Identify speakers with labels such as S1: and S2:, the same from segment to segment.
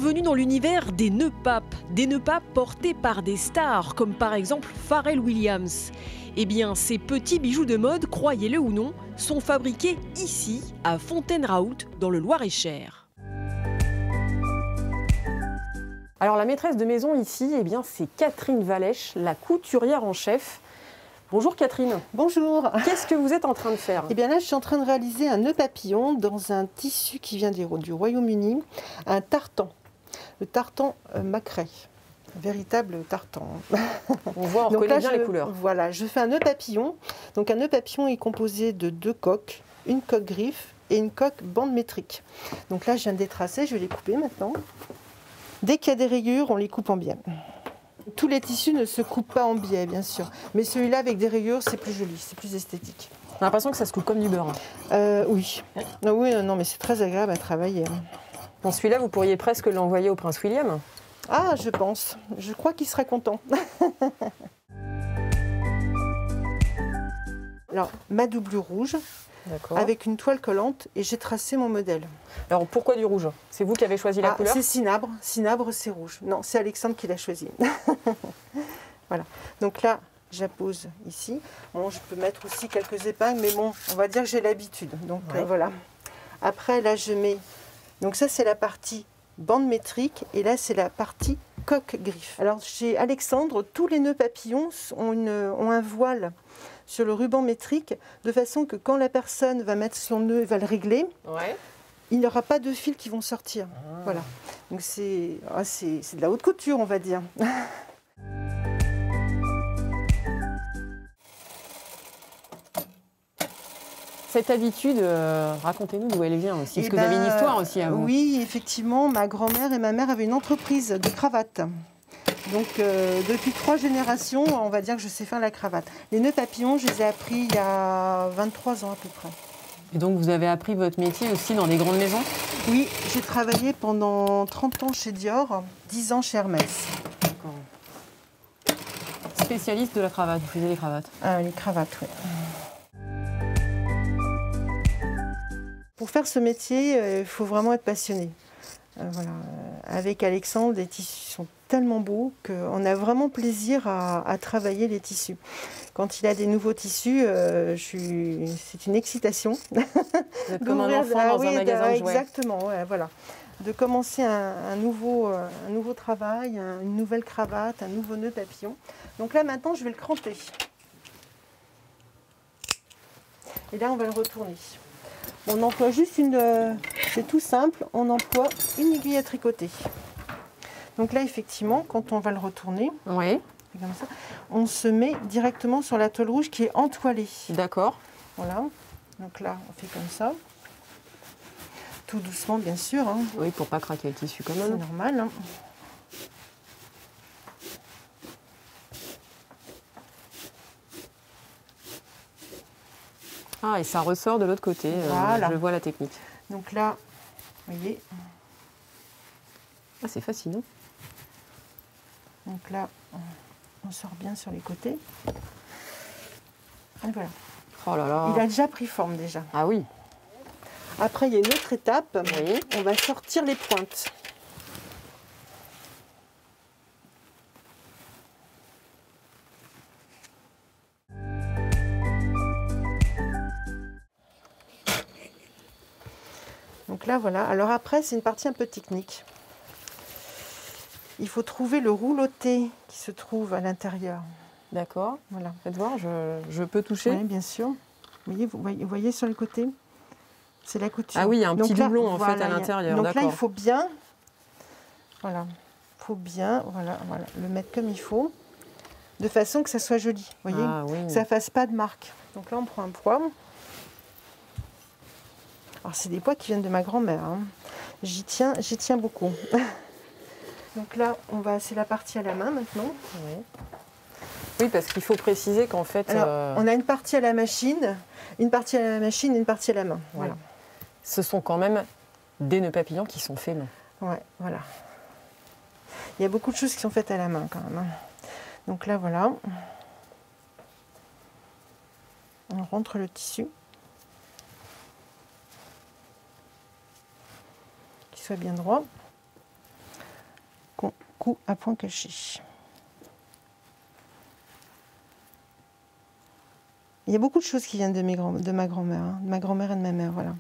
S1: bienvenue dans l'univers des nœuds papes. Des nœuds papes portés par des stars, comme par exemple Pharrell Williams. Eh bien, ces petits bijoux de mode, croyez-le ou non, sont fabriqués ici, à Fontaine-Raoult, dans le Loir-et-Cher. Alors la maîtresse de maison ici, eh bien, c'est Catherine Valèche, la couturière en chef. Bonjour Catherine.
S2: Bonjour.
S1: Qu'est-ce que vous êtes en train de faire?
S2: Eh bien là, je suis en train de réaliser un nœud papillon dans un tissu qui vient du Royaume-Uni, un tartan. Le tartan Macrae, un véritable tartan.
S1: On voit, on reconnaît bien les couleurs.
S2: Voilà, je fais un nœud papillon. Donc un nœud papillon est composé de 2 coques, une coque griffe et une coque bande métrique. Donc là, je viens de les tracer, je vais les couper maintenant. Dès qu'il y a des rayures, on les coupe en biais. Tous les tissus ne se coupent pas en biais, bien sûr. Mais celui-là, avec des rayures, c'est plus joli, c'est plus esthétique.
S1: On a l'impression que ça se coupe comme du beurre.
S2: Oui. Oui, non, mais c'est très agréable à travailler.
S1: Dans celui-là, vous pourriez presque l'envoyer au prince William.
S2: Ah, je pense. Je crois qu'il serait content. Alors, ma doublure rouge, avec une toile collante, et j'ai tracé mon modèle.
S1: Alors, pourquoi du rouge? C'est vous qui avez choisi la couleur?
S2: C'est cinabre. Cinabre, c'est rouge. Non, c'est Alexandre qui l'a choisi. Voilà. Donc là, j'appose ici. Bon, je peux mettre aussi quelques épingles, mais bon, on va dire que j'ai l'habitude. Donc voilà. Après, là, je mets... Donc ça, c'est la partie bande métrique, et là, c'est la partie coque griffe. Alors, chez Alexandre, tous les nœuds papillons ont un voile sur le ruban métrique, de façon que quand la personne va mettre son nœud et va le régler, il n'y aura pas de fils qui vont sortir. Voilà. Donc c'est de la haute couture, on va dire.
S1: Cette habitude, racontez-nous d'où elle vient aussi. Parce que vous avez une histoire aussi à vous.
S2: Oui, effectivement, ma grand-mère et ma mère avaient une entreprise de cravates. Donc depuis 3 générations, on va dire que je sais faire la cravate. Les nœuds papillons, je les ai appris il y a 23 ans à peu près.
S1: Et donc vous avez appris votre métier aussi dans des grandes maisons?
S2: Oui, j'ai travaillé pendant 30 ans chez Dior, 10 ans chez Hermès.
S1: D'accord. Spécialiste de la cravate, vous faisiez les cravates?
S2: Les cravates, oui. Pour faire ce métier, il faut vraiment être passionné. Voilà. Avec Alexandre, les tissus sont tellement beaux qu'on a vraiment plaisir à travailler les tissus. Quand il a des nouveaux tissus, c'est une excitation.
S1: Vous êtes comme un enfant dans un magasin de jouets.
S2: Exactement, ouais, voilà. De commencer un nouveau travail, une nouvelle cravate, un nouveau nœud papillon. Donc là maintenant, je vais le cramper. Et là, on va le retourner. On emploie juste c'est tout simple, on emploie une aiguille à tricoter. Donc là, effectivement, quand on va le retourner, comme ça, on se met directement sur la toile rouge qui est entoilée.
S1: D'accord.
S2: Voilà. Donc là, on fait comme ça. Tout doucement, bien sûr. Hein.
S1: Oui, pour pas craquer le tissu quand même.
S2: C'est normal. Hein.
S1: Ah, et ça ressort de l'autre côté.
S2: Voilà.
S1: Je vois la technique.
S2: Donc là, vous voyez.
S1: Ah, c'est fascinant.
S2: Donc là, on sort bien sur les côtés. Et voilà.
S1: Oh là là.
S2: Il a déjà pris forme déjà.
S1: Ah oui.
S2: Après, il y a une autre étape.
S1: Oui.
S2: On va sortir les pointes. Donc là, voilà. Alors après, c'est une partie un peu technique. Il faut trouver le rouloté qui se trouve à l'intérieur.
S1: D'accord.
S2: Voilà.
S1: Faites voir, je peux toucher.
S2: Oui, bien sûr. Vous voyez sur le côté, c'est la couture.
S1: Ah oui, il y a un petit doublon en fait à l'intérieur.
S2: Donc là, il faut bien, voilà, le mettre comme il faut, de façon que ça soit joli. Vous voyez, que ça fasse pas de marque. Donc là, on prend un poids. Alors c'est des poids qui viennent de ma grand-mère. Hein. J'y tiens beaucoup. Donc là, c'est la partie à la main maintenant.
S1: Oui, parce qu'il faut préciser qu'en fait...
S2: Alors, on a une partie à la machine, une partie à la main. Voilà.
S1: Ce sont quand même des nœuds papillons qui sont faits main.
S2: Ouais, voilà. Il y a beaucoup de choses qui sont faites à la main quand même. Hein. Donc là, voilà. On rentre le tissu. Qu'il soit bien droit. cou à point caché. Il y a beaucoup de choses qui viennent de ma grand-mère, hein, de ma grand-mère et de ma mère, voilà.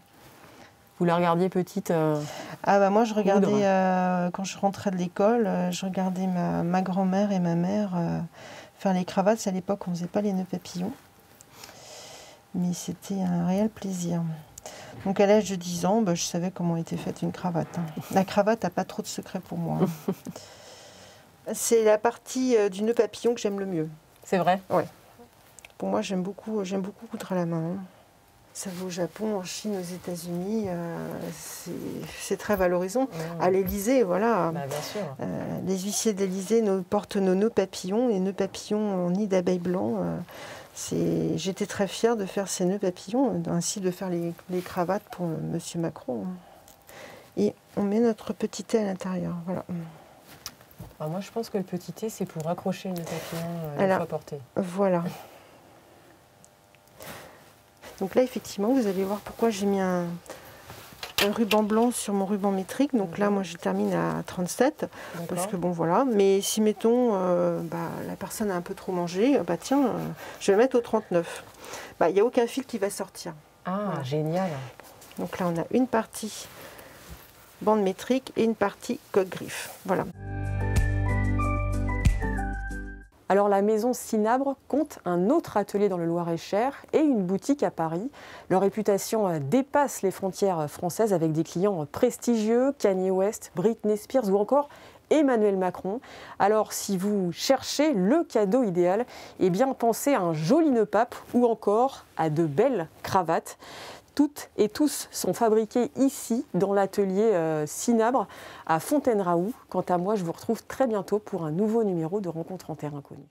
S3: Vous la regardiez petite
S2: Ah bah moi je regardais, quand je rentrais de l'école, je regardais ma grand-mère et ma mère faire les cravates. À l'époque on ne faisait pas les nœuds papillons, mais c'était un réel plaisir. Donc à l'âge de 10 ans, je savais comment était faite une cravate. Hein. La cravate n'a pas trop de secret pour moi. Hein. C'est la partie du nœud papillon que j'aime le mieux.
S3: C'est vrai?
S2: Ouais. Pour moi, j'aime beaucoup coudre à la main. Hein. Ça va au Japon, en Chine, aux États-Unis, c'est très valorisant. À l'Élysée, voilà.
S3: Bah, bien sûr.
S2: Les huissiers d'Élysée portent nos nœuds papillons, les nœuds papillons en nid d'abeilles blancs. J'étais très fière de faire ces nœuds papillons, ainsi de faire les cravates pour Monsieur Macron. Et on met notre petit thé à l'intérieur, voilà.
S3: Alors moi, je pense que le petit thé, c'est pour accrocher le nœud papillon une fois porté.
S2: Voilà. Donc là, effectivement, vous allez voir pourquoi j'ai mis un ruban blanc sur mon ruban métrique. Donc là, moi, je termine à 37. Parce que bon, voilà. Mais si, mettons, la personne a un peu trop mangé, tiens, je vais le mettre au 39. Il n'y a aucun fil qui va sortir.
S3: Ah, voilà. Génial.
S2: Donc là, on a une partie bande métrique et une partie coque-griffe. Voilà.
S3: Alors la maison Cinabre compte un autre atelier dans le Loir-et-Cher et une boutique à Paris. Leur réputation dépasse les frontières françaises avec des clients prestigieux, Kanye West, Britney Spears ou encore Emmanuel Macron. Alors si vous cherchez le cadeau idéal, eh bien pensez à un joli nœud pape ou encore à de belles cravates. Toutes et tous sont fabriqués ici, dans l'atelier Cinabre, à Fontaine-Raoult. Quant à moi, je vous retrouve très bientôt pour un nouveau numéro de Rencontre en Terre Inconnue.